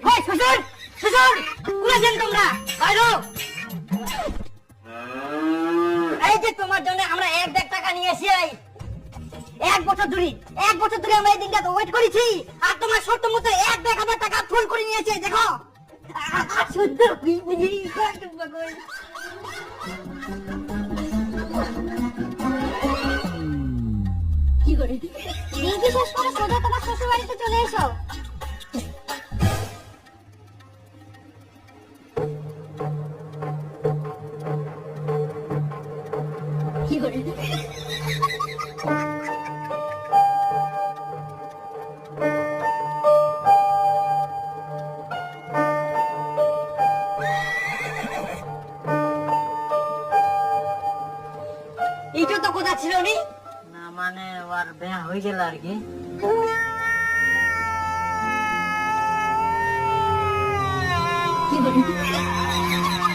ওই শ্বশুর শ্বশুর কোন আছেন তোমরা বাইরো এই যে তোমার জন্য আমরা 1 লাখ টাকা নিয়ে এসেছি এক বছর ধরে আমরা এই দিনটা ওয়েট করেছি আর তোমার শর্ত মতো 1,000 টাকা ফুল করে নিয়েছে দেখো সুন্দর কি করে রিঙ্কি শেষ করে সোজা তোমার শ্বশুর বাড়িতে চলে এসো কি করে এইটা তো কথা ছিল নি না মানে ওর বিয়ে হয়ে গেল আর কি কি বলি